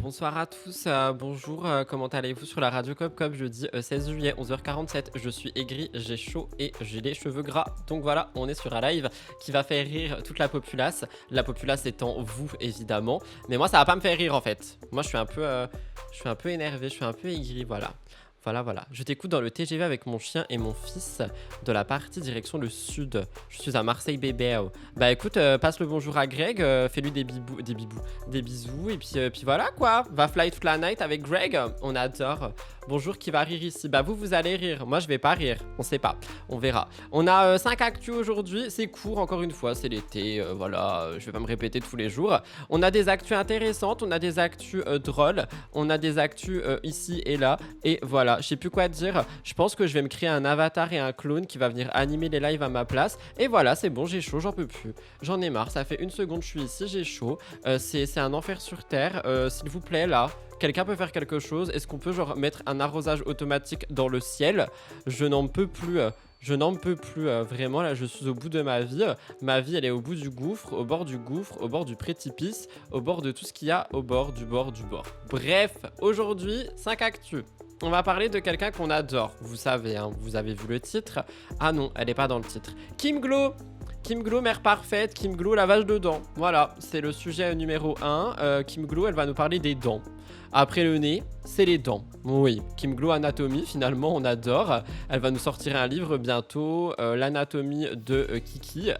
Bonsoir à tous, bonjour, comment allez-vous sur la radio Cop Cop jeudi 16 juillet 11h47. Je suis aigri, j'ai chaud et j'ai les cheveux gras. Donc voilà, on est sur un live qui va faire rire toute la populace. La populace étant vous évidemment. Mais moi ça va pas me faire rire en fait. Moi je suis un peu énervé, je suis un peu aigri, voilà. Voilà. Je t'écoute dans le TGV avec mon chien et mon fils de la partie direction le sud. Je suis à Marseille bébé. Bah écoute, passe le bonjour à Greg, fais-lui des bisous et puis voilà quoi. Va fly toute la night avec Greg, on adore. Bonjour, qui va rire ici? Bah vous allez rire, moi je vais pas rire, on sait pas, on verra. On a 5 actus aujourd'hui, c'est court encore une fois, c'est l'été, voilà, je vais pas me répéter tous les jours. On a des actus intéressantes, on a des actus drôles, on a des actus ici et là, et voilà, je sais plus quoi dire. Je pense que je vais me créer un avatar et un clone qui va venir animer les lives à ma place. Et voilà, c'est bon, j'ai chaud, j'en peux plus. J'en ai marre, ça fait une seconde, je suis ici, j'ai chaud. C'est un enfer sur terre, s'il vous plaît, là. Quelqu'un peut faire quelque chose? Est-ce qu'on peut genre mettre un arrosage automatique dans le ciel? Je n'en peux plus. Je n'en peux plus, vraiment, là, je suis au bout de ma vie. Ma vie, elle est au bout du gouffre, au bord du gouffre, au bord du précipice, au bord de tout ce qu'il y a au bord du bord du bord. Bref, aujourd'hui, 5 actus. On va parler de quelqu'un qu'on adore, vous savez, hein, vous avez vu le titre. Ah non, elle n'est pas dans le titre. Kim Glow. Kim Glow, mère parfaite, Kim Glow, lavage de dents. Voilà, c'est le sujet numéro 1. Kim Glow, elle va nous parler des dents. Après le nez, c'est les dents. Oui, Kim Glow Anatomie, finalement, on adore. Elle va nous sortir un livre bientôt, l'anatomie de Kiki.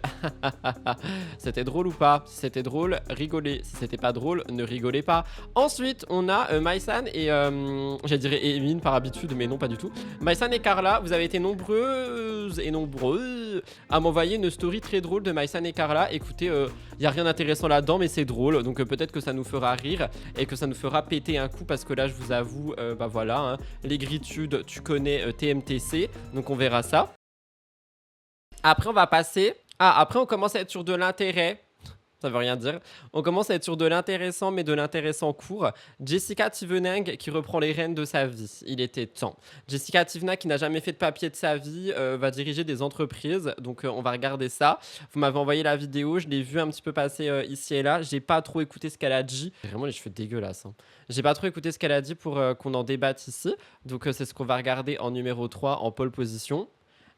C'était drôle ou pas? Si c'était drôle, rigolez. Si c'était pas drôle, ne rigolez pas. Ensuite, on a Maïsan et... j'allais dire Emine par habitude, mais non, pas du tout. Maïsan et Carla, vous avez été nombreuses et nombreux à m'envoyer une story très drôle de Maïsan et Carla. Écoutez, il n'y a rien d'intéressant là-dedans, mais c'est drôle. Donc peut-être que ça nous fera rire et que ça nous fera péter un coup parce que là, je vous avoue, bah voilà, hein, l'aigritude, tu connais TMTC. Donc on verra ça. Après, on va passer... Ah, après, on commence à être sur de l'intérêt. Ça veut rien dire. On commence à être sur de l'intéressant, mais de l'intéressant court. Jessica Tiveneng qui reprend les rênes de sa vie. Il était temps. Jessica Tiveneng qui n'a jamais fait de papier de sa vie va diriger des entreprises. Donc on va regarder ça. Vous m'avez envoyé la vidéo, je l'ai vu un petit peu passer ici et là. J'ai pas trop écouté ce qu'elle a dit. J'ai vraiment les cheveux dégueulasses. Hein. J'ai pas trop écouté ce qu'elle a dit pour qu'on en débatte ici. Donc c'est ce qu'on va regarder en numéro 3 en pole position.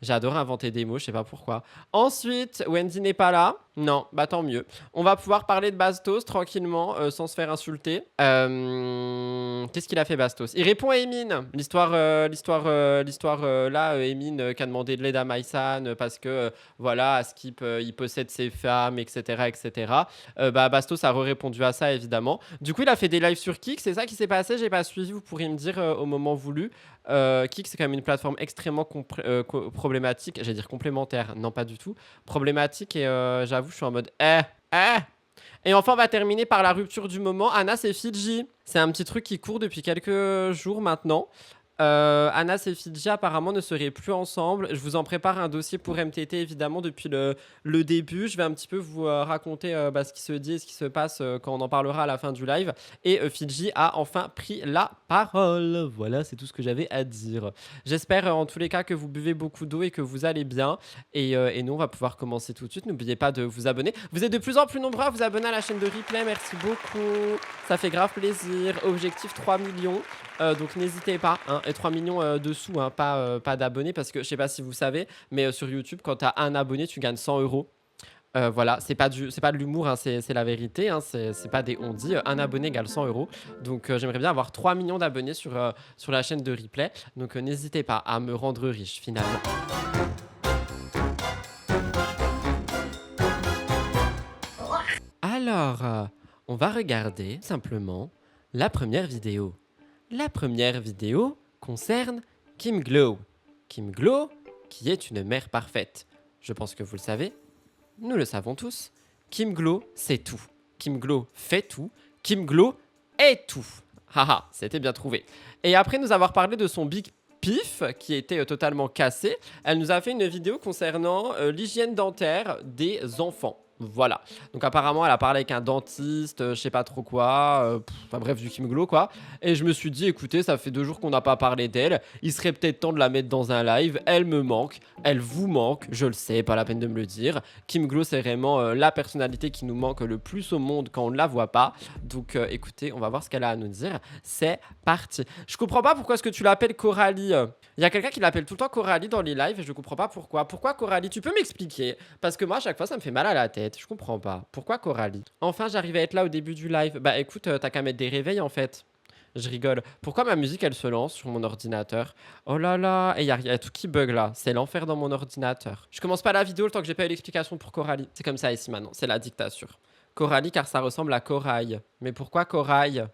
J'adore inventer des mots, je sais pas pourquoi. Ensuite, Wendy n'est pas là. Non, bah tant mieux. On va pouvoir parler de Bastos tranquillement, sans se faire insulter. Qu'est-ce qu'il a fait Bastos? Il répond à Emine. L'histoire là, Emine qui a demandé de l'aide à Maïsan parce que voilà, Skip il possède ses femmes, etc. etc. Bah Bastos a répondu à ça évidemment. Du coup, il a fait des lives sur Kik, c'est ça qui s'est passé. J'ai pas suivi, vous pourriez me dire au moment voulu. Kik, c'est quand même une plateforme extrêmement problématique. J'allais dire complémentaire, non pas du tout. Problématique et j'avoue, je suis en mode Et enfin, on va terminer par la rupture du moment. Anas et Fidji. C'est un petit truc qui court depuis quelques jours maintenant. Anas et Fidji apparemment ne seraient plus ensemble. Je vous en prépare un dossier pour MTT évidemment depuis le début. Je vais un petit peu vous raconter ce qui se dit et ce qui se passe quand on en parlera à la fin du live. Et Fidji a enfin pris la parole. Voilà, c'est tout ce que j'avais à dire. J'espère en tous les cas que vous buvez beaucoup d'eau et que vous allez bien. Et nous, on va pouvoir commencer tout de suite. N'oubliez pas de vous abonner. Vous êtes de plus en plus nombreux à vous abonner à la chaîne de Replay. Merci beaucoup. Ça fait grave plaisir. Objectif 3 millions. Donc n'hésitez pas, hein, et 3 millions de sous, hein, pas d'abonnés, parce que je sais pas si vous savez, mais sur YouTube, quand tu as un abonné, tu gagnes 100 euros. Voilà, c'est pas de l'humour, hein, c'est la vérité, hein, c'est pas des on-dit. Un abonné égale 100 euros. Donc j'aimerais bien avoir 3 millions d'abonnés sur la chaîne de Replay. Donc n'hésitez pas à me rendre riche finalement. Alors, on va regarder simplement la première vidéo. La première vidéo concerne Kim Glow. Kim Glow, qui est une mère parfaite. Je pense que vous le savez, nous le savons tous. Kim Glow, c'est tout. Kim Glow fait tout. Kim Glow est tout. Haha, c'était bien trouvé. Et après nous avoir parlé de son Big Pif, qui était totalement cassé, elle nous a fait une vidéo concernant l'hygiène dentaire des enfants. Voilà. Donc apparemment, elle a parlé avec un dentiste, je sais pas trop quoi, enfin bref, du Kim Glow quoi. Et je me suis dit, écoutez, ça fait 2 jours qu'on n'a pas parlé d'elle, il serait peut-être temps de la mettre dans un live. Elle me manque, elle vous manque, je le sais, pas la peine de me le dire. Kim Glow, c'est vraiment la personnalité qui nous manque le plus au monde quand on ne la voit pas. Donc écoutez, on va voir ce qu'elle a à nous dire. C'est parti. Je comprends pas pourquoi est-ce que tu l'appelles Coralie. Il y a quelqu'un qui l'appelle tout le temps Coralie dans les lives et je comprends pas pourquoi. Pourquoi Coralie? Tu peux m'expliquer? Parce que moi, à chaque fois, ça me fait mal à la tête. Je comprends pas. Pourquoi Coralie? Enfin, j'arrive à être là au début du live. Bah écoute, t'as qu'à mettre des réveils en fait. Je rigole. Pourquoi ma musique elle se lance sur mon ordinateur? Oh là là, et y a tout qui bug là. C'est l'enfer dans mon ordinateur. Je commence pas la vidéo le temps que j'ai pas eu l'explication pour Coralie. C'est comme ça ici maintenant. C'est la dictature. Coralie car ça ressemble à corail. Mais pourquoi corail?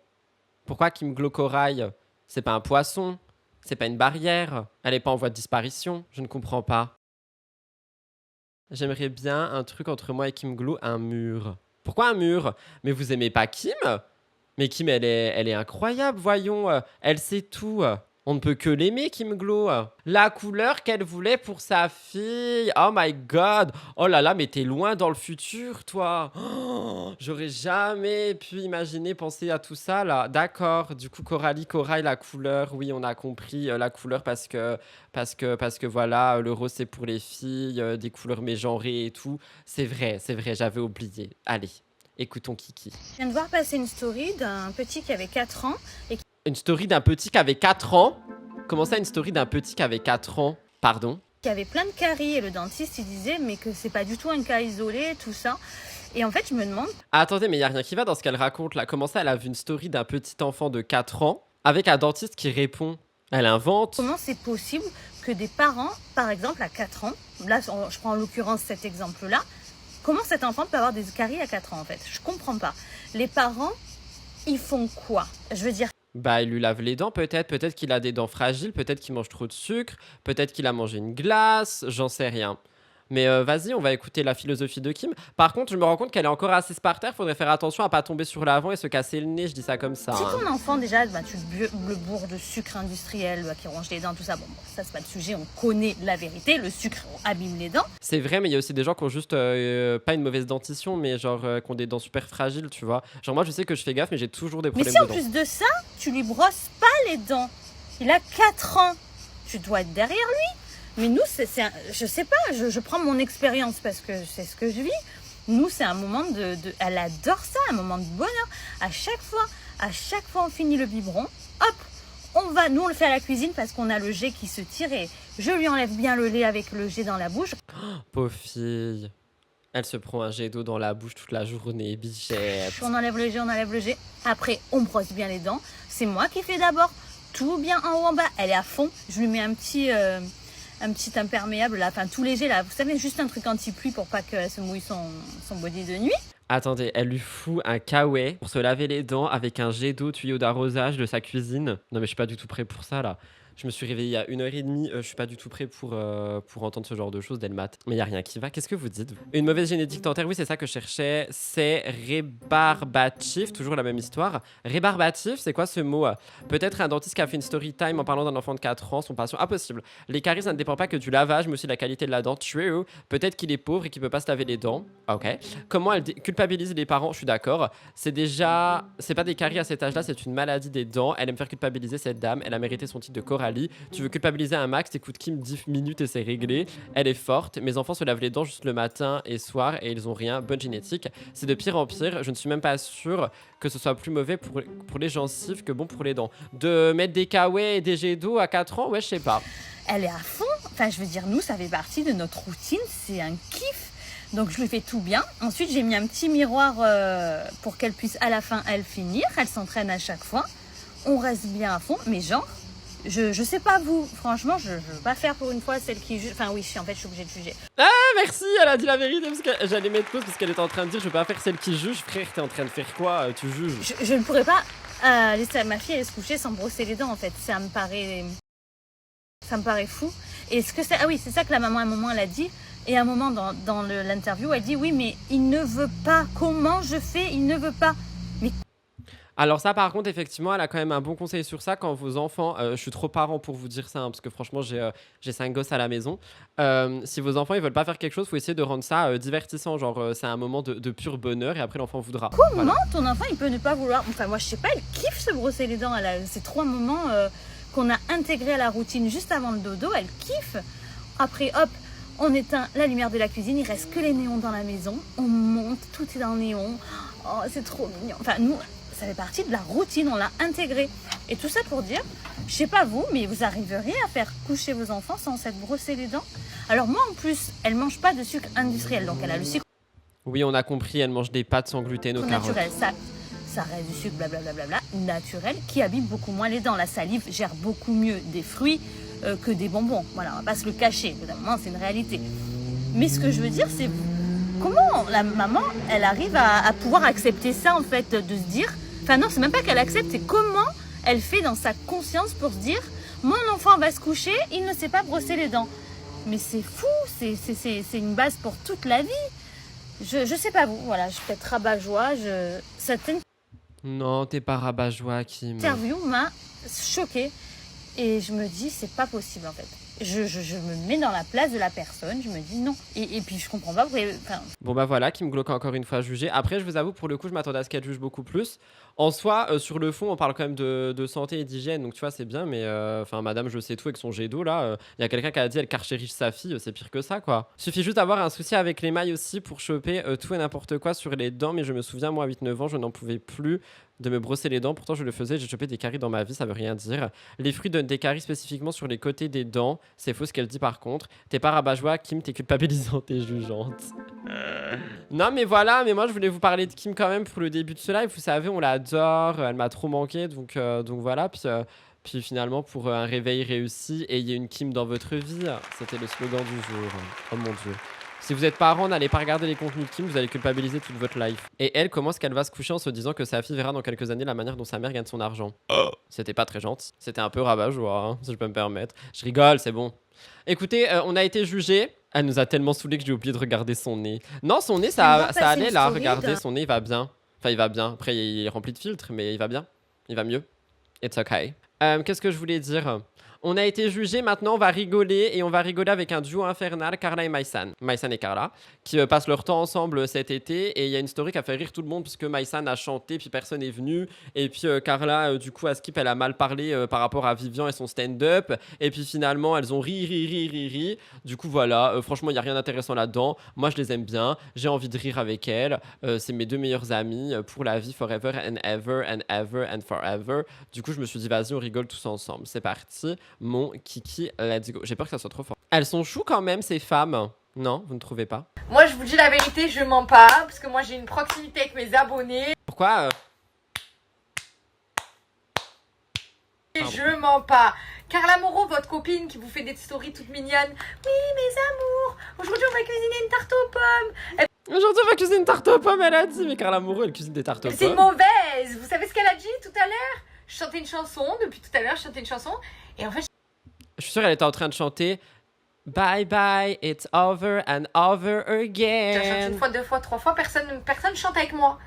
Pourquoi Kim Glow corail? C'est pas un poisson. C'est pas une barrière. Elle est pas en voie de disparition. Je ne comprends pas. J'aimerais bien un truc entre moi et Kim Glow, un mur. Pourquoi un mur? Mais vous aimez pas Kim? Mais Kim, elle est incroyable, voyons. Elle sait tout. On ne peut que l'aimer, Kim Glow. La couleur qu'elle voulait pour sa fille. Oh my god. Oh là là, mais t'es loin dans le futur, toi. Oh, j'aurais jamais pu imaginer penser à tout ça, là. D'accord. Du coup, Coralie, Corail, la couleur. Oui, on a compris la couleur parce que voilà, le rose, c'est pour les filles, des couleurs mégenrées et tout. C'est vrai, j'avais oublié. Allez, écoutons Kiki. Je viens de voir passer une story d'un petit qui avait 4 ans. Une story d'un petit qui avait 4 ans? Comment ça, une story d'un petit qui avait 4 ans? Pardon? Qui avait plein de caries et le dentiste il disait mais que c'est pas du tout un cas isolé, tout ça. Et en fait, je me demande. Ah, attendez, mais il y a rien qui va dans ce qu'elle raconte là. Comment ça, elle a vu une story d'un petit enfant de 4 ans avec un dentiste qui répond? Elle invente? Comment c'est possible que des parents, par exemple à 4 ans, là je prends en l'occurrence cet exemple-là, comment cet enfant peut avoir des caries à 4 ans en fait? Je comprends pas. Les parents, ils font quoi? Je veux dire. Bah, il lui lave les dents peut-être. Peut-être qu'il a des dents fragiles. Peut-être qu'il mange trop de sucre. Peut-être qu'il a mangé une glace. J'en sais rien. Mais vas-y, on va écouter la philosophie de Kim. Par contre, je me rends compte qu'elle est encore assise par terre. Faudrait faire attention à pas tomber sur l'avant et se casser le nez. Je dis ça comme ça. Si ton enfant déjà, bah, tu le bourres de sucre industriel qui ronge les dents, tout ça, bon, ça c'est pas le sujet, on connaît la vérité, le sucre abîme les dents. C'est vrai, mais il y a aussi des gens qui ont juste pas une mauvaise dentition, mais genre qui ont des dents super fragiles, tu vois. Genre moi, je sais que je fais gaffe, mais j'ai toujours des Mais problèmes si en de dents. plus de ça, tu lui brosses pas les dents. Il a 4 ans. Tu dois être derrière lui. Mais nous, je sais pas, je prends mon expérience parce que c'est ce que je vis. Nous, c'est un moment elle adore ça, un moment de bonheur. À chaque fois, on finit le biberon, hop, nous on le fait à la cuisine parce qu'on a le jet qui se tire et je lui enlève bien le lait avec le jet dans la bouche. Pauvre fille. Elle se prend un jet d'eau dans la bouche toute la journée, bichette. On enlève le jet. Après, on brosse bien les dents. C'est moi qui fais d'abord tout bien en haut, en bas. Elle est à fond. Je lui mets un petit imperméable là, enfin tout léger là. Vous savez, juste un truc anti-pluie pour pas qu'elle se mouille son body de nuit. Attendez, elle lui fout un kawaii pour se laver les dents avec un jet d'eau tuyau d'arrosage de sa cuisine. Non mais je suis pas du tout prêt pour ça là. Je me suis réveillé il y a 1h30, je suis pas du tout prêt pour entendre ce genre de choses d'Elmat. Mais il y a rien qui va, qu'est-ce que vous dites? Une mauvaise génétique dentaire, oui c'est ça que je cherchais. C'est rébarbatif, toujours la même histoire. Rébarbatif, c'est quoi ce mot? Peut-être un dentiste qui a fait une story time en parlant d'un enfant de 4 ans, son patient. Impossible. Les caries, ça ne dépend pas que du lavage, mais aussi de la qualité de la dent. True. Peut-être qu'il est pauvre et qu'il peut pas se laver les dents. Ok. Comment elle culpabilise les parents? Je suis d'accord. C'est pas des caries à cet âge-là, c'est une maladie des dents. Elle aime faire culpabiliser cette dame. Elle a mérité son titre de Coralie. Tu veux culpabiliser un max, t'écoutes Kim 10 minutes et c'est réglé. Elle est forte. Mes enfants se lavent les dents juste le matin et soir et ils ont rien. Bonne génétique. C'est de pire en pire. Je ne suis même pas sûre que ce soit plus mauvais pour les gencives que bon pour les dents. De mettre des kawaii et des jets d'eau à 4 ans, ouais, je sais pas. Elle est à fond. Enfin, je veux dire, nous, ça fait partie de notre routine. C'est un kiff. Donc, je lui fais tout bien. Ensuite, j'ai mis un petit miroir pour qu'elle puisse à la fin, elle finir. Elle s'entraîne à chaque fois. On reste bien à fond. Mais genre, je sais pas vous. Franchement, je veux pas faire pour une fois celle qui juge. Enfin, oui, en fait, je suis obligée de juger. Ah, merci, elle a dit la vérité parce que j'allais mettre pause parce qu'elle était en train de dire je veux pas faire celle qui juge. Frère, t'es en train de faire quoi? Tu juges. Je ne pourrais pas laisser ma fille aller se coucher sans brosser les dents, en fait. Ça me paraît fou. Et ce que c'est... Ah oui, c'est ça que la maman, à un moment, elle a dit. Et à un moment, dans l'interview, elle dit oui, mais il ne veut pas. Comment je fais? Il ne veut pas. Mais Alors ça par contre effectivement elle a quand même un bon conseil sur ça quand vos enfants, je suis trop parent pour vous dire ça hein, parce que franchement j'ai 5 gosses à la maison. Si vos enfants ils veulent pas faire quelque chose, faut essayer de rendre ça divertissant, genre c'est un moment de pur bonheur et après l'enfant voudra. Comment ton enfant il peut ne pas vouloir, enfin moi je sais pas, elle kiffe se brosser les dents, c'est 3 moments qu'on a intégrés à la routine juste avant le dodo, elle kiffe. Après hop, on éteint la lumière de la cuisine, il reste que les néons dans la maison, on monte, tout est dans le néon, oh c'est trop mignon. Enfin nous, ça fait partie de la routine, on l'a intégré. Et tout ça pour dire, je sais pas vous, mais vous arriveriez à faire coucher vos enfants sans s'être brossé les dents? Alors moi en plus, elle mange pas de sucre industriel, donc elle a le sucre Oui on a compris, elle mange des pâtes sans gluten aux carottes. naturel, ça reste du sucre blablabla, naturel, qui abîme beaucoup moins les dents. La salive gère beaucoup mieux des fruits que des bonbons. Voilà, on va pas se le cacher, évidemment, c'est une réalité. Mais ce que je veux dire, c'est comment la maman, elle arrive à pouvoir accepter ça, en fait, de se dire... Enfin non, c'est même pas qu'elle accepte, c'est comment elle fait dans sa conscience pour se dire « Mon enfant va se coucher, il ne sait pas brosser les dents. » Mais c'est fou, c'est une base pour toute la vie. Je sais pas vous, voilà, je suis peut-être rabat-joie, cette Non t'es pas rabat-joie Kim. interview m'a choquée et je me dis c'est pas possible en fait. Je me mets dans la place de la personne, je me dis non. Et puis je comprends pas pourquoi. Enfin, Bon bah voilà, Kim Glock a encore une fois jugé. Après je vous avoue pour le coup je m'attendais à ce qu'elle juge beaucoup plus. En soi sur le fond on parle quand même de santé et d'hygiène donc tu vois c'est bien mais enfin madame je sais tout avec son jet d'eau là. Il y a quelqu'un qui a dit elle carchérige sa fille, c'est pire que ça quoi. Suffit juste d'avoir un souci avec les mailles aussi pour choper tout et n'importe quoi sur les dents mais je me souviens moi à 8-9 ans je n'en pouvais plus de me brosser les dents, pourtant je le faisais, j'ai chopé des caries dans ma vie, ça veut rien dire. Les fruits donnent des caries spécifiquement sur les côtés des dents, c'est faux ce qu'elle dit par contre. T'es pas rabat-joie, Kim, t'es culpabilisante et jugeante. Non mais voilà, mais moi je voulais vous parler de Kim quand même pour le début de ce live, vous savez on l'adore, elle m'a trop manqué donc voilà, puis finalement pour un réveil réussi, ayez une Kim dans votre vie, c'était le slogan du jour. Oh mon dieu. Si vous êtes parent, n'allez pas regarder les contenus de Kim, vous allez culpabiliser toute votre life. Et elle, comment est-ce qu'elle va se coucher en se disant que sa fille verra dans quelques années la manière dont sa mère gagne son argent? C'était pas très gentil. C'était un peu rabat-joie, hein, si je peux me permettre. Je rigole, c'est bon. Écoutez, on a été jugés. Elle nous a tellement saoulés que j'ai oublié de regarder son nez. Non, son nez, ça allait là, regardez, son nez, il va bien. Enfin, il va bien. Après, il est rempli de filtres, mais il va bien. Il va mieux. It's okay. Qu'est-ce que je voulais dire? On a été jugés, maintenant on va rigoler et on va rigoler avec un duo infernal, Carla et Maïsan. Maïsan et Carla, qui passent leur temps ensemble cet été et il y a une story qui a fait rire tout le monde puisque Maïsan a chanté puis personne n'est venu et puis Carla du coup à Skip elle a mal parlé par rapport à Vivian et son stand-up et puis finalement elles ont ri. Du coup voilà, franchement il n'y a rien d'intéressant là-dedans. Moi je les aime bien, j'ai envie de rire avec elles. C'est mes deux meilleures amies pour la vie forever and ever and ever and forever. Du coup je me suis dit vas-y on rigole tous ensemble. C'est parti. Mon kiki, let's go. J'ai peur que ça soit trop fort. Elles sont choues quand même, ces femmes. Non, vous ne trouvez pas? Moi, je vous dis la vérité, je mens pas. Parce que moi, j'ai une proximité avec mes abonnés. Pourquoi Et je mens pas. Carla Moreau, votre copine qui vous fait des stories toutes mignonnes. Oui, mes amours. Aujourd'hui, on va cuisiner une tarte aux pommes. Aujourd'hui, on va cuisiner une tarte aux pommes, elle a dit. Mais Carla Moreau, elle cuisine des tartes aux pommes. C'est une mauvaise. Vous savez ce qu'elle a dit tout à l'heure? Je chantais une chanson. Depuis tout à l'heure, je chantais une chanson. Et en fait, je suis sûre qu'elle était en train de chanter Bye bye, it's over and over again. j'ai chanté une fois, deux fois, trois fois. Personne chante avec moi.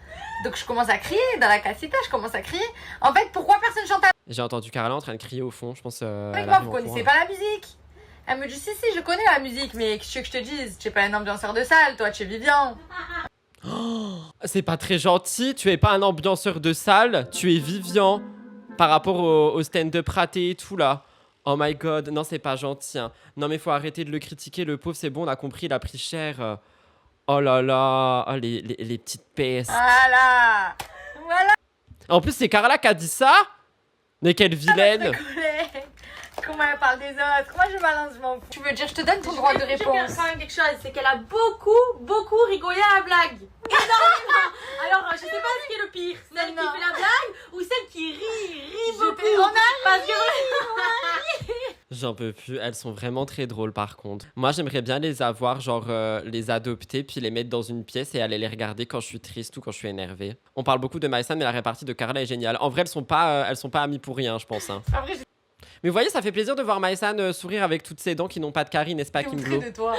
Donc, je commence à crier. Dans la casita, je commence à crier. En fait, pourquoi personne chante J'ai entendu Carla en train de crier au fond, je pense. avec moi? Vous connaissez pas la musique? Elle me dit si, je connais la musique. Mais qu'est-ce que je te dise? Tu es pas un ambianceur de salle, toi, tu es Vivian. Oh, c'est pas très gentil, tu es pas un ambianceur de salle, tu es Vivian. Par rapport au stand-up raté et tout là. Oh my god, non c'est pas gentil. Hein. Non mais faut arrêter de le critiquer, le pauvre c'est bon, on a compris, il a pris cher. Oh là là, oh, les petites pestes. Voilà. En plus c'est Carla qui a dit ça. Mais quelle vilaine. Comment elle parle des autres? Moi je balance, je m'en fous. Tu veux dire, je te donne ton droit de réponse. Je veux quand même quelque chose, c'est qu'elle a beaucoup rigolé à la blague. Énormément. Alors je sais pas ce qui est le pire, celle qui fait la blague ou celle qui rit beaucoup. Parce que J'en peux plus, elles sont vraiment très drôles par contre. Moi j'aimerais bien les avoir, genre les adopter puis les mettre dans une pièce et aller les regarder quand je suis triste ou quand je suis énervée. On parle beaucoup de Maïsan mais la répartie de Carla est géniale. En vrai elles sont pas amies pour rien je pense. Hein. Mais vous voyez, ça fait plaisir de voir Maïsan sourire avec toutes ses dents qui n'ont pas de caries, n'est-ce pas, Kim Glo? de toi.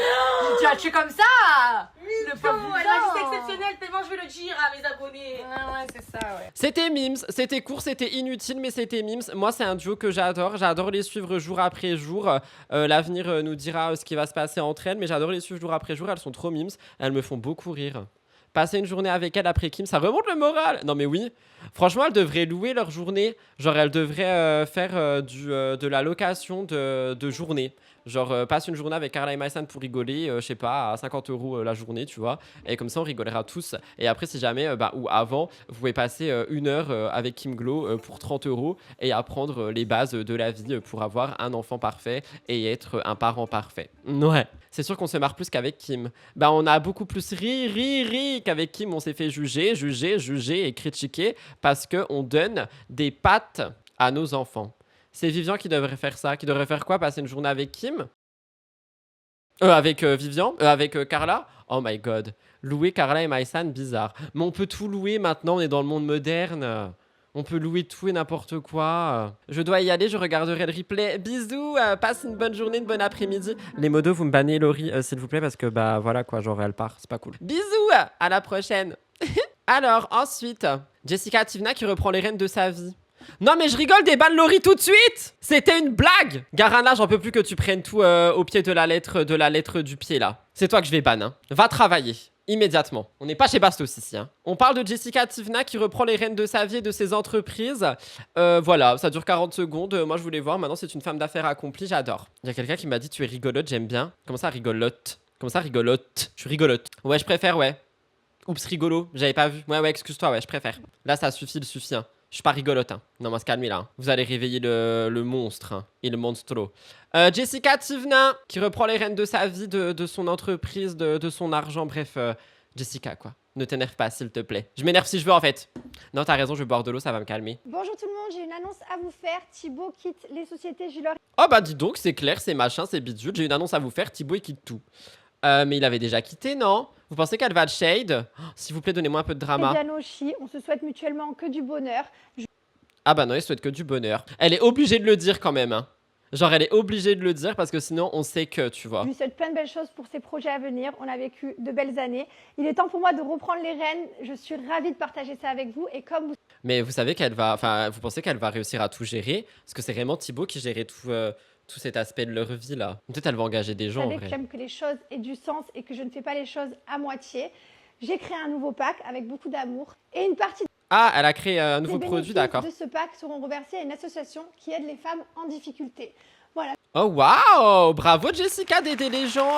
Tu as tué comme ça. Le Non, pauvre elle m'a dit c'est Jean. exceptionnel, tellement je vais le dire à mes abonnés. Ouais, c'est ça, ouais. C'était Mims, c'était court, c'était inutile, mais c'était Mims. Moi, c'est un duo que j'adore. J'adore les suivre jour après jour. L'avenir nous dira ce qui va se passer entre elles, mais j'adore les suivre jour après jour. Elles sont trop Mims. Elles me font beaucoup rire. Passer une journée avec elles après Kim, ça remonte le moral. Non, mais oui. Franchement, elles devraient louer leur journée. Genre, elles devraient faire de la location de journée. Genre, passe une journée avec Carla et Maïsan pour rigoler, je sais pas, à 50 € la journée, tu vois. Et comme ça, on rigolera tous. Et après, si jamais, ou avant, vous pouvez passer 1 heure avec Kim Glow pour 30 € et apprendre les bases de la vie pour avoir un enfant parfait et être un parent parfait. Ouais. C'est sûr qu'on se marre plus qu'avec Kim. On a beaucoup plus ri qu'avec Kim. On s'est fait juger et critiquer parce qu'on donne des pattes à nos enfants. C'est Vivian qui devrait faire ça. Qui devrait faire quoi? Passer une journée avec Kim? Avec Vivian? Avec Carla? Oh my god. Louer Carla et Maïsan, bizarre. Mais on peut tout louer maintenant, on est dans le monde moderne. On peut louer tout et n'importe quoi. Je dois y aller, je regarderai le replay. Bisous, passe une bonne journée, une bonne après-midi. Les modos, vous me bannez Laurie, s'il vous plaît, parce que voilà quoi, genre elle part, c'est pas cool. Bisous, à la prochaine. Alors, ensuite, Jessica Tivna qui reprend les rênes de sa vie. Non mais je rigole, des balles Laurie tout de suite. C'était une blague. Garana, j'en peux plus que tu prennes tout au pied de la lettre du pied là. C'est toi que je vais ban, hein. Va travailler. Immédiatement. On n'est pas chez Bastos ici. Hein. On parle de Jessica Tivna qui reprend les rênes de sa vie et de ses entreprises. Voilà, ça dure 40 secondes. Moi, je voulais voir. Maintenant, c'est une femme d'affaires accomplie. J'adore. Il y a quelqu'un qui m'a dit tu es rigolote, j'aime bien. Comment ça, rigolote? Comment ça, rigolote? Je suis rigolote. Ouais, je préfère, ouais. Oups, rigolo. J'avais pas vu. Ouais, excuse-toi, ouais, je préfère. Là, ça suffit, il suffit. Hein. Je suis pas rigolote. Hein. Non, mais se calmer là. Hein. Vous allez réveiller le monstre. Hein. Et le monstro. Jessica Tivna qui reprend les rênes de sa vie, de son entreprise, de son argent. Bref, Jessica, quoi. Ne t'énerve pas, s'il te plaît. Je m'énerve si je veux, en fait. Non, t'as raison, je vais boire de l'eau, ça va me calmer. Bonjour tout le monde, j'ai une annonce à vous faire. Thibaut quitte les sociétés, je leur... Oh bah dis donc, c'est clair, c'est machin, c'est bidule. J'ai une annonce à vous faire, Thibaut il quitte tout. Mais il avait déjà quitté, non? Vous pensez qu'elle va de shade? Oh, s'il vous plaît, donnez-moi un peu de drama. Dianoshi, on se souhaite mutuellement que du bonheur. Ah bah non, il souhaite que du bonheur. Elle est obligée de le dire quand même, hein. Genre, elle est obligée de le dire parce que sinon, on sait que, tu vois. Je lui souhaite plein de belles choses pour ses projets à venir. On a vécu de belles années. Il est temps pour moi de reprendre les rênes. Je suis ravie de partager ça avec vous. Et comme vous... Mais vous savez qu'elle va... Enfin, vous pensez qu'elle va réussir à tout gérer? Parce que c'est vraiment Thibaut qui gérait tout cet aspect de leur vie, là. Peut-être elle va engager des gens, en savez vrai. que j'aime que les choses aient du sens et que je ne fais pas les choses à moitié. J'ai créé un nouveau pack avec beaucoup d'amour. Et une partie Ah, elle a créé un nouveau des produit, bénéfices d'accord. de ce pack seront reversés à une association qui aide les femmes en difficulté. Voilà. Oh waouh, bravo Jessica d'aider les gens.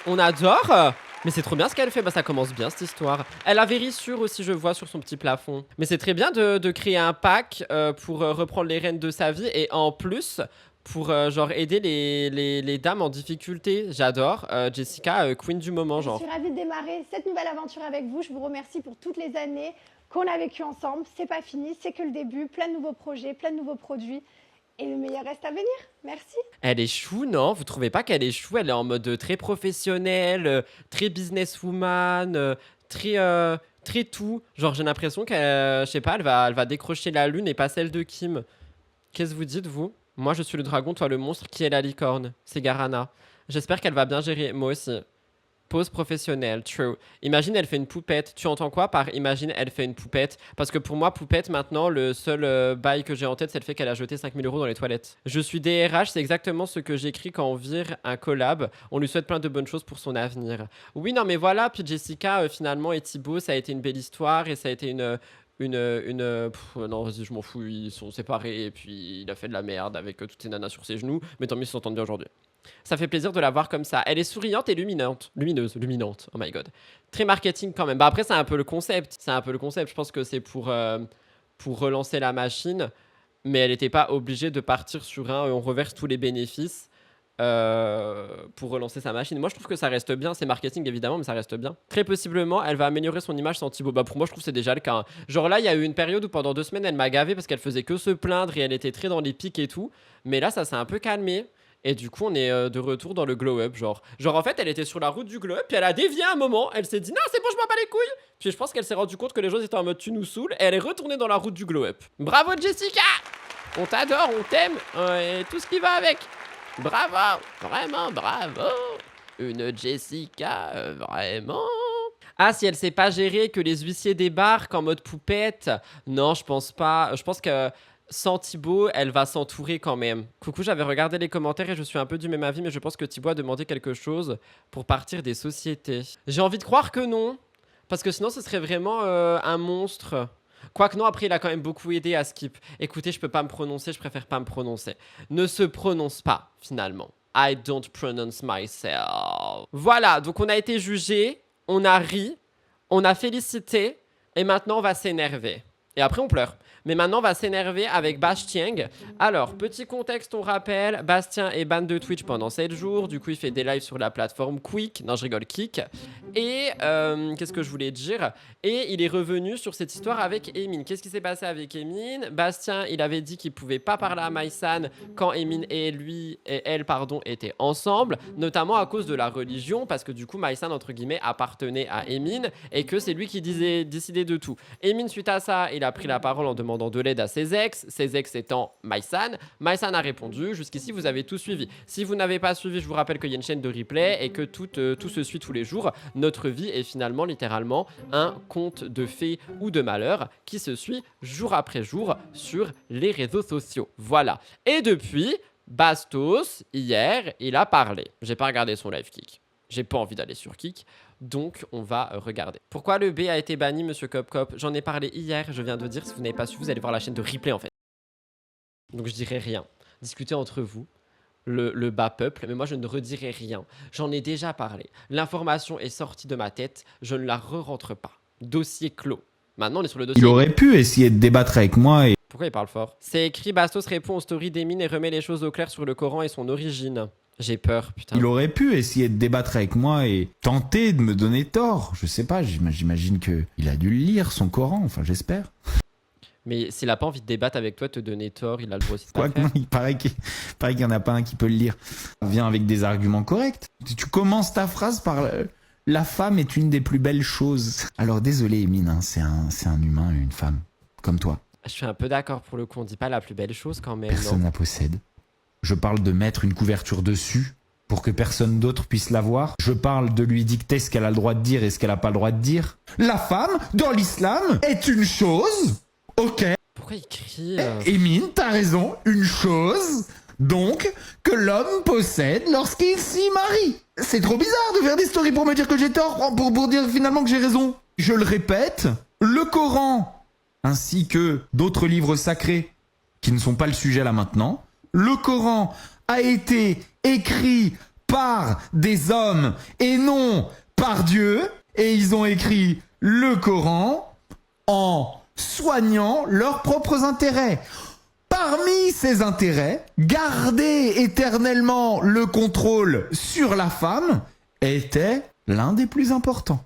On adore. Mais c'est trop bien ce qu'elle fait. Bah ça commence bien cette histoire. Elle a Vérissure aussi, je vois sur son petit plafond. Mais c'est très bien de créer un pack pour reprendre les rênes de sa vie et en plus pour genre aider les dames en difficulté. J'adore. Jessica, queen du moment, genre. Je suis ravie de démarrer cette nouvelle aventure avec vous. Je vous remercie pour toutes les années qu'on a vécues ensemble. C'est pas fini, c'est que le début. Plein de nouveaux projets, plein de nouveaux produits. Et le meilleur reste à venir. Merci. Elle est chou, non? Vous trouvez pas qu'elle est chou? Elle est en mode très professionnelle, très businesswoman, très tout. Genre, j'ai l'impression qu'elle, je sais pas, elle va décrocher la lune et pas celle de Kim. Qu'est-ce que vous dites, vous? Moi, je suis le dragon, toi le monstre. Qui est la licorne? C'est Garana. J'espère qu'elle va bien gérer. Moi aussi. Pause professionnelle, true. Imagine, elle fait une poupette. Tu entends quoi par imagine, elle fait une poupette? Parce que pour moi, poupette, maintenant, le seul bail que j'ai en tête, c'est le fait qu'elle a jeté 5 000 € dans les toilettes. Je suis DRH, c'est exactement ce que j'écris quand on vire un collab. On lui souhaite plein de bonnes choses pour son avenir. Oui, non, mais voilà. Puis Jessica, finalement, et Thibaut, ça a été une belle histoire et ça a été non, vas-y, je m'en fous. Ils sont séparés et puis il a fait de la merde avec toutes ces nanas sur ses genoux. Mais tant mieux, ils s'entendent bien aujourd'hui. Ça fait plaisir de la voir comme ça. Elle est souriante et luminante. Luminante. Oh my god. Très marketing quand même. Bah après, c'est un peu le concept. Je pense que c'est pour relancer la machine. Mais elle n'était pas obligée de partir sur on reverse tous les bénéfices pour relancer sa machine. Moi, je trouve que ça reste bien. C'est marketing évidemment, mais ça reste bien. Très possiblement, elle va améliorer son image sans Thibaut. Bah pour moi, je trouve que c'est déjà le cas. Hein. Genre là, il y a eu une période où pendant 2 semaines, elle m'a gavé parce qu'elle faisait que se plaindre et elle était très dans les pics et tout. Mais là, ça s'est un peu calmé. Et du coup, on est de retour dans le glow-up, genre en fait, elle était sur la route du glow-up, puis elle a dévié un moment, elle s'est dit, non, c'est bon, je m'en bats les couilles. Puis je pense qu'elle s'est rendu compte que les gens étaient en mode, tu nous saoules, et elle est retournée dans la route du glow-up. Bravo, Jessica! On t'adore, on t'aime, et tout ce qui va avec. Bravo, vraiment bravo. Une Jessica, vraiment? Ah, si elle sait pas gérer, que les huissiers débarquent en mode poupette. Non, je pense pas. Je pense que sans Thibaut, elle va s'entourer quand même. Coucou, j'avais regardé les commentaires et je suis un peu du même avis, mais je pense que Thibaut a demandé quelque chose pour partir des sociétés. J'ai envie de croire que non, parce que sinon ce serait vraiment un monstre. Quoique non, après il a quand même beaucoup aidé à Skip. Écoutez, je peux pas me prononcer, je préfère pas me prononcer. Ne se prononce pas, finalement. I don't pronounce myself. Voilà, donc on a été jugé, on a ri, on a félicité, et maintenant on va s'énerver. Et après on pleure. Mais maintenant, on va s'énerver avec Bastien. Alors, petit contexte, on rappelle, Bastien est ban de Twitch pendant 7 jours. Du coup, il fait des lives sur la plateforme Quick. Non, je rigole, Kik. Et, qu'est-ce que je voulais dire? Et il est revenu sur cette histoire avec Emin. Qu'est-ce qui s'est passé avec Emin? Bastien, il avait dit qu'il pouvait pas parler à Maïsan quand Emin et elle, étaient ensemble. Notamment à cause de la religion. Parce que du coup, Maïsan, entre guillemets, appartenait à Emin. Et que c'est lui qui décidait de tout. Emin, suite à ça, il a pris la parole en demandant de l'aide à ses ex étant Maïsan. Maïsan a répondu. Jusqu'ici, vous avez tout suivi. Si vous n'avez pas suivi, je vous rappelle qu'il y a une chaîne de replay et que tout se suit tous les jours. Notre vie est finalement, littéralement, un conte de fées ou de malheur qui se suit jour après jour sur les réseaux sociaux. Voilà. Et depuis, Bastos, hier, il a parlé. J'ai pas regardé son live kick. J'ai pas envie d'aller sur Kik, donc on va regarder. Pourquoi le B a été banni, monsieur Cop Cop? J'en ai parlé hier, je viens de dire. Si vous n'avez pas su, vous allez voir la chaîne de replay en fait. Donc je dirai rien. Discutez entre vous, le bas peuple, mais moi je ne redirai rien. J'en ai déjà parlé. L'information est sortie de ma tête, je ne la re-rentre pas. Dossier clos. Maintenant on est sur le dossier. Il aurait pu essayer de débattre avec moi et... Pourquoi il parle fort? C'est écrit, Bastos répond aux stories d'Emin et remet les choses au clair sur le Coran et son origine. J'ai peur, putain. Il aurait pu essayer de débattre avec moi et tenter de me donner tort. Je sais pas, j'imagine qu'il a dû le lire, son Coran, enfin j'espère. Mais s'il a pas envie de débattre avec toi, te donner tort, il a le droit aussi de pas Quoi le que faire. non, il paraît qu'il y en a pas un qui peut le lire. On vient avec des arguments corrects. Tu commences ta phrase par la femme est une des plus belles choses. Alors désolé Emine, hein, c'est un humain, une femme, comme toi. Je suis un peu d'accord pour le coup, on dit pas la plus belle chose quand même. Personne Non. la possède. Je parle de mettre une couverture dessus pour que personne d'autre puisse la voir. Je parle de lui dicter ce qu'elle a le droit de dire et ce qu'elle a pas le droit de dire. La femme, dans l'islam, est une chose. Ok. Pourquoi il crie Emine, t'as raison, une chose, donc, que l'homme possède lorsqu'il s'y marie. C'est trop bizarre de faire des stories pour me dire que j'ai tort, pour dire finalement que j'ai raison. Je le répète, le Coran, ainsi que d'autres livres sacrés qui ne sont pas le sujet là maintenant, le Coran a été écrit par des hommes et non par Dieu, et ils ont écrit le Coran en soignant leurs propres intérêts. Parmi ces intérêts, garder éternellement le contrôle sur la femme était l'un des plus importants.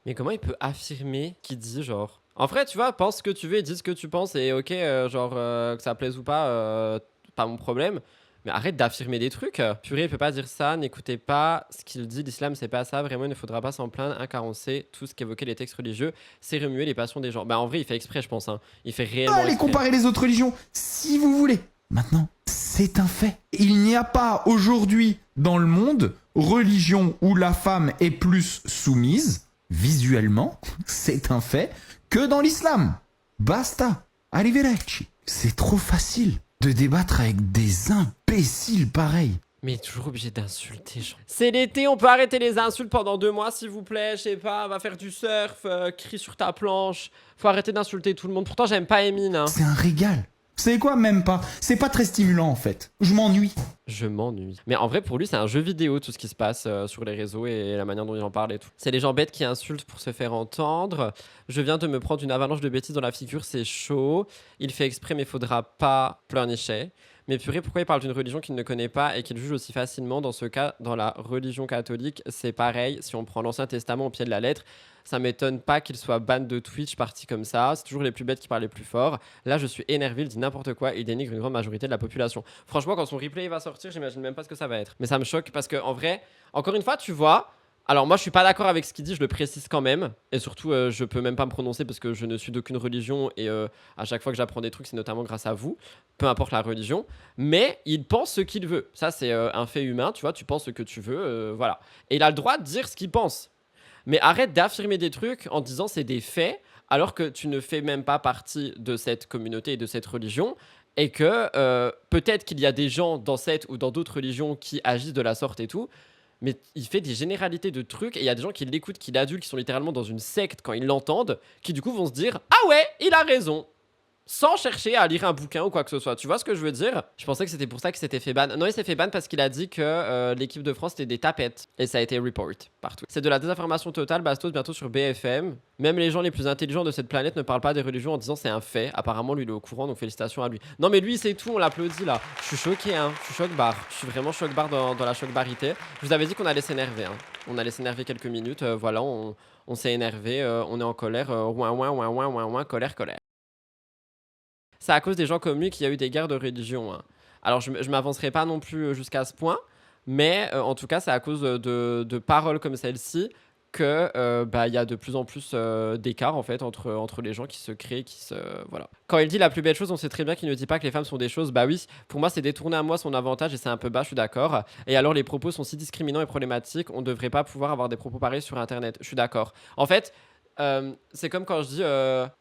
Mais comment il peut affirmer qu'il dit genre... En vrai, tu vois, pense ce que tu veux et dis ce que tu penses et ok, que ça plaise ou pas, pas mon problème. Mais arrête d'affirmer des trucs. Purée, il peut pas dire ça, n'écoutez pas ce qu'il dit, l'islam c'est pas ça, vraiment il ne faudra pas s'en plaindre, hein, car on sait tout ce qu'évoquaient les textes religieux, c'est remuer les passions des gens. Bah en vrai il fait exprès je pense, hein. Il fait réellement Allez exprès. comparer les autres religions, si vous voulez. Maintenant, c'est un fait. Il n'y a pas aujourd'hui dans le monde religion où la femme est plus soumise, visuellement, c'est un fait, que dans l'islam. Basta. Arrivederci. C'est trop facile de débattre avec des imbéciles pareils. Mais toujours obligé d'insulter, genre. C'est l'été, on peut arrêter les insultes pendant 2 mois, s'il vous plaît. Je sais pas, va faire du surf, crie sur ta planche. Faut arrêter d'insulter tout le monde. Pourtant, j'aime pas Emine, hein. C'est un régal. Vous savez quoi, même pas. C'est pas très stimulant, en fait. Je m'ennuie. Je m'ennuie. Mais en vrai, pour lui, c'est un jeu vidéo, tout ce qui se passe sur les réseaux et la manière dont il en parle et tout. C'est les gens bêtes qui insultent pour se faire entendre. Je viens de me prendre une avalanche de bêtises dans la figure, c'est chaud. Il fait exprès, mais faudra pas pleurnicher. Mais purée, pourquoi il parle d'une religion qu'il ne connaît pas et qu'il juge aussi facilement? Dans ce cas, dans la religion catholique, c'est pareil. Si on prend l'Ancien Testament au pied de la lettre, ça m'étonne pas qu'il soit ban de Twitch, parti comme ça. C'est toujours les plus bêtes qui parlent les plus fort. Là, je suis énervé, il dit n'importe quoi. Il dénigre une grande majorité de la population. Franchement, quand son replay va sortir, j'imagine même pas ce que ça va être. Mais ça me choque parce que, en vrai, encore une fois, tu vois, Alors moi je suis pas d'accord avec ce qu'il dit, je le précise quand même. Et surtout je peux même pas me prononcer parce que je ne suis d'aucune religion. Et à chaque fois que j'apprends des trucs c'est notamment grâce à vous. Peu importe la religion. Mais il pense ce qu'il veut. Ça c'est un fait humain, tu vois, tu penses ce que tu veux, voilà. Et il a le droit de dire ce qu'il pense. Mais arrête d'affirmer des trucs en disant c'est des faits, alors que tu ne fais même pas partie de cette communauté et de cette religion, et que peut-être qu'il y a des gens dans cette ou dans d'autres religions qui agissent de la sorte et tout, mais il fait des généralités de trucs, et il y a des gens qui l'écoutent, qui l'adulent, qui sont littéralement dans une secte quand ils l'entendent, qui du coup vont se dire « Ah ouais, il a raison !» sans chercher à lire un bouquin ou quoi que ce soit. Tu vois ce que je veux dire? Je pensais que c'était pour ça qu'il s'était fait ban. Non, il s'est fait ban parce qu'il a dit que l'équipe de France était des tapettes. Et ça a été report partout. C'est de la désinformation totale. Bastos bientôt sur BFM. Même les gens les plus intelligents de cette planète ne parlent pas des religions en disant c'est un fait. Apparemment, lui, il est au courant, donc félicitations à lui. Non, mais lui, c'est tout, on l'applaudit là. Je suis choqué, hein. Je suis choc-barre. Je suis vraiment choc-barre dans la choc-barité. Je vous avais dit qu'on allait s'énerver, hein. On allait s'énerver quelques minutes. Voilà, on s'est énervé. On est en colère. Ouin, colère. C'est à cause des gens comme lui qu'il y a eu des guerres de religion. Hein. Alors, je m'avancerai pas non plus jusqu'à ce point, mais en tout cas, c'est à cause de paroles comme celle-ci que y a de plus en plus d'écart en fait entre les gens qui se créent, voilà. Quand il dit la plus belle chose, on sait très bien qu'il ne dit pas que les femmes sont des choses. Bah oui, pour moi, c'est détourner à moi son avantage et c'est un peu bas, je suis d'accord. Et alors, les propos sont si discriminants et problématiques, on ne devrait pas pouvoir avoir des propos pareils sur Internet. Je suis d'accord. En fait, c'est comme quand je dis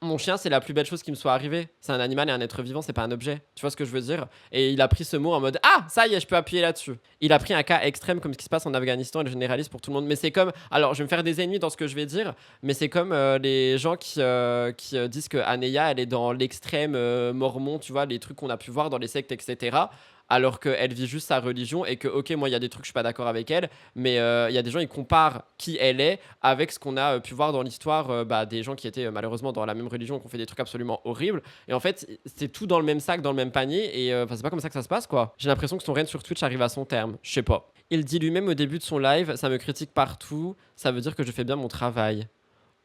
mon chien c'est la plus belle chose qui me soit arrivée. C'est un animal et un être vivant, c'est pas un objet. Tu vois ce que je veux dire? Et il a pris ce mot en mode ah ça y est je peux appuyer là-dessus. Il a pris un cas extrême comme ce qui se passe en Afghanistan et le généralise pour tout le monde. Mais c'est comme, alors je vais me faire des ennemis dans ce que je vais dire, mais c'est comme les gens qui disent que Aneya elle est dans l'extrême mormon, tu vois, les trucs qu'on a pu voir dans les sectes etc. Alors qu'elle vit juste sa religion et que, ok, moi, il y a des trucs, je suis pas d'accord avec elle, mais il y a des gens, ils comparent qui elle est avec ce qu'on a pu voir dans l'histoire des gens qui étaient malheureusement dans la même religion, qui ont fait des trucs absolument horribles. Et en fait, c'est tout dans le même sac, dans le même panier, et c'est pas comme ça que ça se passe, quoi. J'ai l'impression que son règne sur Twitch arrive à son terme, je sais pas. Il dit lui-même au début de son live, ça me critique partout, ça veut dire que je fais bien mon travail.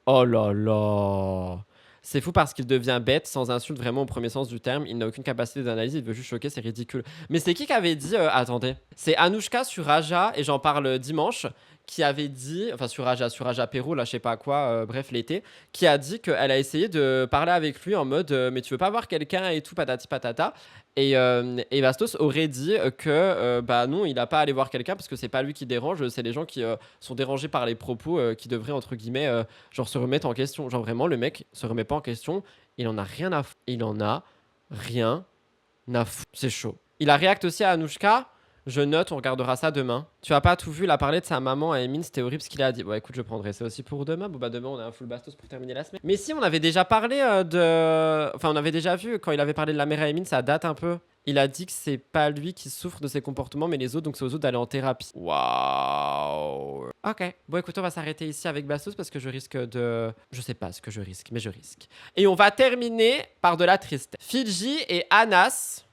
Oh là là. C'est fou parce qu'il devient bête, sans insulte vraiment au premier sens du terme. Il n'a aucune capacité d'analyse, il veut juste choquer, c'est ridicule. Mais c'est qui avait dit attendez, c'est Anouchka sur Raja, et j'en parle dimanche, qui avait dit, enfin sur Raja Perrault, là je sais pas quoi, bref l'été, qui a dit qu'elle a essayé de parler avec lui en mode mais tu veux pas voir quelqu'un et tout, patati patata. Et Bastos aurait dit que non, il a pas à aller voir quelqu'un parce que c'est pas lui qui dérange, c'est les gens qui sont dérangés par les propos qui devraient entre guillemets genre se remettre en question. Genre vraiment le mec se remet pas en question, il en a rien à foutre. Il en a rien à foutre. C'est chaud. Il a réacté aussi à Anouchka. Je note, on regardera ça demain. Tu as pas tout vu, il a parlé de sa maman à Emine, c'était horrible ce qu'il a dit. Bon écoute, je prendrai ça aussi pour demain. Bon demain on a un full Bastos pour terminer la semaine. Mais si on avait déjà parlé Enfin on avait déjà vu quand il avait parlé de la mère à Emine, ça date un peu. Il a dit que c'est pas lui qui souffre de ses comportements mais les autres, donc c'est aux autres d'aller en thérapie. Waouh. Ok, bon écoute, on va s'arrêter ici avec Bastos parce que je risque de... Je sais pas ce que je risque, mais je risque. Et on va terminer par de la tristesse. Fidji et Anas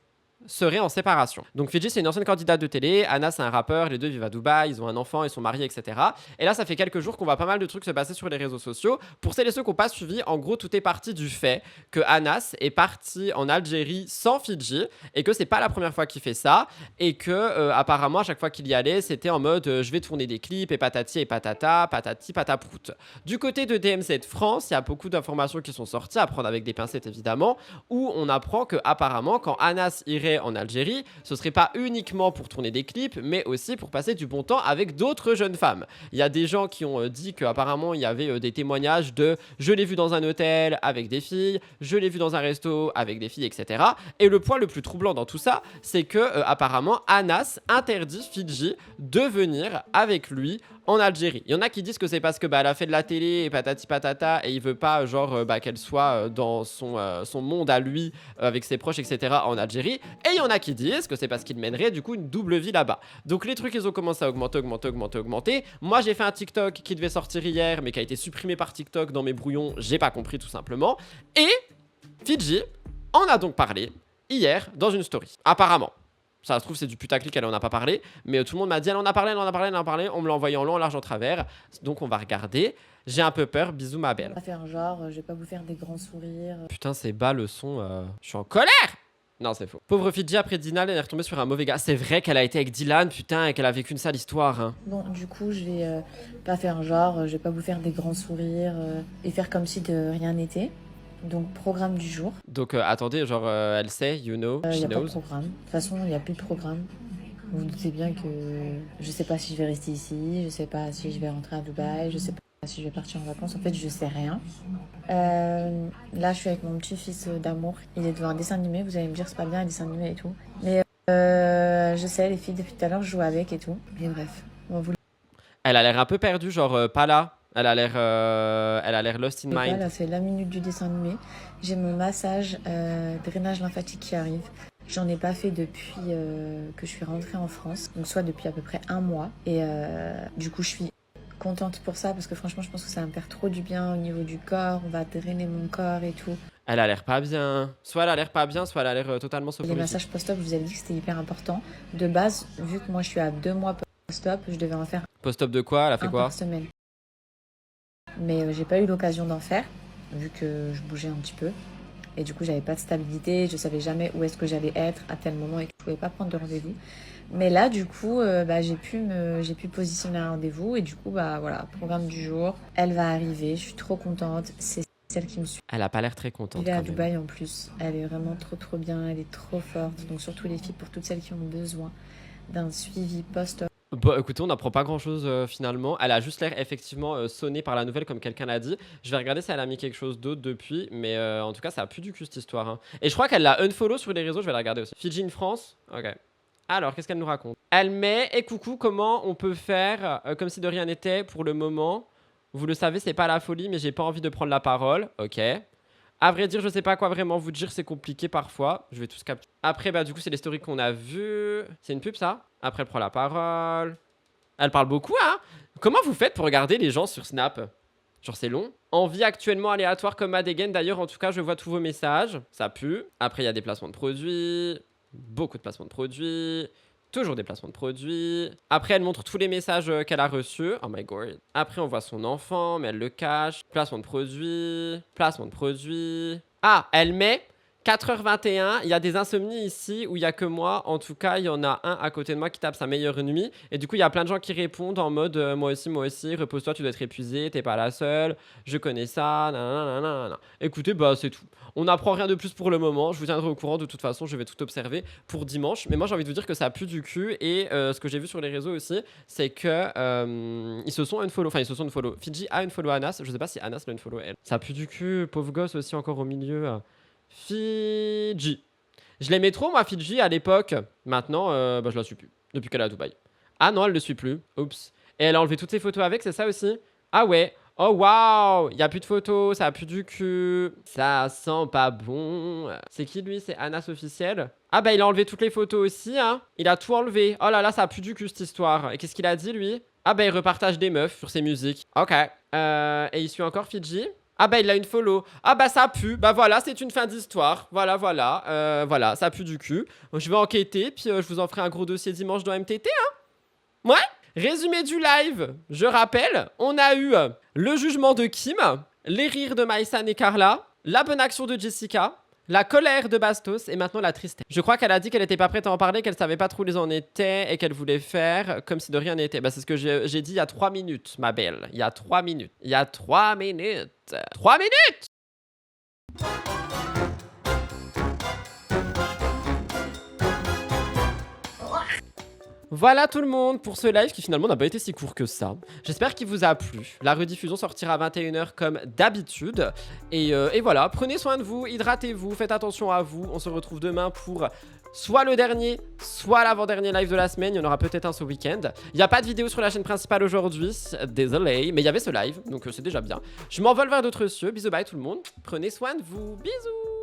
seraient en séparation. Donc Fidji c'est une ancienne candidate de télé, Anas c'est un rappeur, les deux vivent à Dubaï, ils ont un enfant, ils sont mariés, etc. Et là ça fait quelques jours qu'on voit pas mal de trucs se passer sur les réseaux sociaux. Pour celles et ceux qui n'ont pas suivi, en gros tout est parti du fait que Anas est parti en Algérie sans Fidji et que c'est pas la première fois qu'il fait ça et que apparemment à chaque fois qu'il y allait c'était en mode je vais tourner des clips et patati et patata, patati pataprout. Du côté de DMZ France, il y a beaucoup d'informations qui sont sorties, à prendre avec des pincettes évidemment, où on apprend que apparemment quand Anas irait en Algérie, ce serait pas uniquement pour tourner des clips, mais aussi pour passer du bon temps avec d'autres jeunes femmes. Il y a des gens qui ont dit qu'apparemment il y avait des témoignages de je l'ai vu dans un hôtel avec des filles, je l'ai vu dans un resto avec des filles, etc. Et le point le plus troublant dans tout ça, c'est que apparemment Anas interdit Fidji de venir avec lui en Algérie. Il y en a qui disent que c'est parce que elle a fait de la télé et patati patata et il veut pas genre qu'elle soit dans son monde à lui avec ses proches etc en Algérie, et il y en a qui disent que c'est parce qu'il mènerait du coup une double vie là-bas. Donc les trucs ils ont commencé à augmenter. Moi j'ai fait un TikTok qui devait sortir hier mais qui a été supprimé par TikTok dans mes brouillons, j'ai pas compris tout simplement, et Fidji en a donc parlé hier dans une story apparemment. Ça se trouve c'est du putaclic, elle en a pas parlé, mais tout le monde m'a dit elle en a parlé, on me l'a envoyé en long, en large, en travers. Donc on va regarder. J'ai un peu peur, bisous ma belle. Pas faire genre, je vais pas vous faire des grands sourires. Putain c'est bas le son, je suis en colère. Non, c'est faux. Pauvre Fidji, après Dylan, elle est retombée sur un mauvais gars. C'est vrai qu'elle a été avec Dylan, putain, et qu'elle a vécu une sale histoire. Hein. Bon, du coup, je vais pas faire genre, je vais pas vous faire des grands sourires et faire comme si de rien n'était. Donc, programme du jour. Donc, attendez, genre, elle sait, you know, Il she n'y a pas de knows. programme. De toute façon, il n'y a plus de programme. Vous vous doutez bien que je sais pas si je vais rester ici, je sais pas si je vais rentrer à Dubaï, je sais pas si je vais partir en vacances. En fait, je sais rien. Là, je suis avec mon petit-fils d'amour. Il est devant un dessin animé. Vous allez me dire, c'est pas bien un dessin animé et tout. Mais je sais, les filles, depuis tout à l'heure, je joue avec et tout. Mais bref, on va vous Elle a l'air un peu perdue, genre, pas là. Elle a l'air lost in mind. Elle a fait la minute du dessin animé. J'ai mon massage drainage lymphatique qui arrive. J'en ai pas fait depuis que je suis rentrée en France. Donc soit depuis à peu près 1 mois. Et du coup, je suis contente pour ça parce que franchement, je pense que ça va me faire trop du bien au niveau du corps. On va drainer mon corps et tout. Elle a l'air pas bien. Soit elle a l'air pas bien, soit elle a l'air totalement Les soporifique. massages post-op, je vous avais dit que c'était hyper important. De base, vu que moi je suis à 2 mois post-op, je devais en faire Post-op de quoi? Elle a fait un quoi? par semaine. Mais j'ai pas eu l'occasion d'en faire, vu que je bougeais un petit peu. Et du coup, j'avais pas de stabilité, je savais jamais où est-ce que j'allais être à tel moment et que je pouvais pas prendre de rendez-vous. Mais là, du coup, j'ai pu positionner un rendez-vous et du coup, voilà, programme du jour. Elle va arriver, je suis trop contente. C'est celle qui me suit. Elle a pas l'air très contente. Elle est à quand même. Dubaï en plus. Elle est vraiment trop bien, elle est trop forte. Donc surtout les filles, pour toutes celles qui ont besoin d'un suivi post-op. Bon, écoutez, on n'apprend pas grand chose finalement. Elle a juste l'air effectivement sonnée par la nouvelle, comme quelqu'un l'a dit. Je vais regarder si elle a mis quelque chose d'autre depuis, mais en tout cas, ça a plus du cul cette histoire. Hein. Et je crois qu'elle l'a unfollow sur les réseaux, je vais la regarder aussi. Fidji in France. Ok. Alors, qu'est-ce qu'elle nous raconte? Elle met et coucou, comment on peut faire comme si de rien n'était pour le moment. Vous le savez, c'est pas la folie, mais j'ai pas envie de prendre la parole. Ok. À vrai dire, je sais pas quoi vraiment vous dire, c'est compliqué parfois. Je vais tout capter. Après, bah, du coup, c'est les stories qu'on a vues. C'est une pub, ça? Après, elle prend la parole. Elle parle beaucoup, hein? Comment vous faites pour regarder les gens sur Snap? Genre, c'est long. Envie actuellement aléatoire comme Madegen. D'ailleurs, en tout cas, je vois tous vos messages. Ça pue. Après, il y a des placements de produits. Beaucoup de placements de produits. Toujours des placements de produits. Après, elle montre tous les messages qu'elle a reçus. Oh my god. Après, on voit son enfant, mais elle le cache. Placement de produits. Placement de produits. Ah, elle met 4h21. Il y a des insomnies ici où il n'y a que moi. En tout cas, il y en a un à côté de moi qui tape sa meilleure nuit. Et du coup, il y a plein de gens qui répondent en mode moi aussi, repose-toi, tu dois être épuisé, t'es pas la seule. Je connais ça. Nanana. Écoutez, bah, c'est tout. On n'apprend rien de plus pour le moment. Je vous tiendrai au courant. De toute façon, je vais tout observer pour dimanche. Mais moi, j'ai envie de vous dire que ça pue du cul. Et ce que j'ai vu sur les réseaux aussi, c'est que ils se sont unfollow. Enfin, ils se sont unfollow. Fidji a unfollow Anas. Je sais pas si Anas l'a unfollow elle. Ça pue du cul. Pauvre gosse aussi, encore au milieu. Fidji. Je l'aimais trop, moi, Fidji, à l'époque. Maintenant, bah, je la suis plus. Depuis qu'elle est à Dubaï. Ah non, elle ne suit plus. Oups. Et elle a enlevé toutes ses photos avec, c'est ça aussi? Ah ouais. Oh waouh, il n'y a plus de photos, ça a plus du cul. Ça sent pas bon. C'est qui lui? C'est Anas officiel? Ah bah il a enlevé toutes les photos aussi, hein. Il a tout enlevé. Oh là là, ça a plus du cul cette histoire. Et qu'est-ce qu'il a dit lui? Ah bah il repartage des meufs sur ses musiques. Ok. Et il suit encore Fidji? Ah bah il a une follow. Ah bah ça pue. Bah voilà, c'est une fin d'histoire. Voilà. Voilà, ça pue du cul. Je vais enquêter, puis je vous en ferai un gros dossier dimanche dans MTT, hein. Ouais. Résumé du live, je rappelle, on a eu le jugement de Kim, les rires de Maïsan et Carla, la bonne action de Jessica, la colère de Bastos et maintenant la tristesse. Je crois qu'elle a dit qu'elle n'était pas prête à en parler, qu'elle savait pas trop où les en étaient et qu'elle voulait faire comme si de rien n'était. Bah, c'est ce que j'ai dit il y a 3 minutes, ma belle. Il y a 3 minutes. Il y a 3 minutes. 3 minutes! Voilà tout le monde pour ce live qui finalement n'a pas été si court que ça. J'espère qu'il vous a plu. La rediffusion sortira à 21h comme d'habitude. Et voilà, prenez soin de vous, hydratez-vous, faites attention à vous. On se retrouve demain pour soit le dernier, soit l'avant-dernier live de la semaine. Il y en aura peut-être un ce week-end. Il n'y a pas de vidéo sur la chaîne principale aujourd'hui, désolé. Mais il y avait ce live, donc c'est déjà bien. Je m'envole vers d'autres cieux. Bisous, bye tout le monde. Prenez soin de vous. Bisous.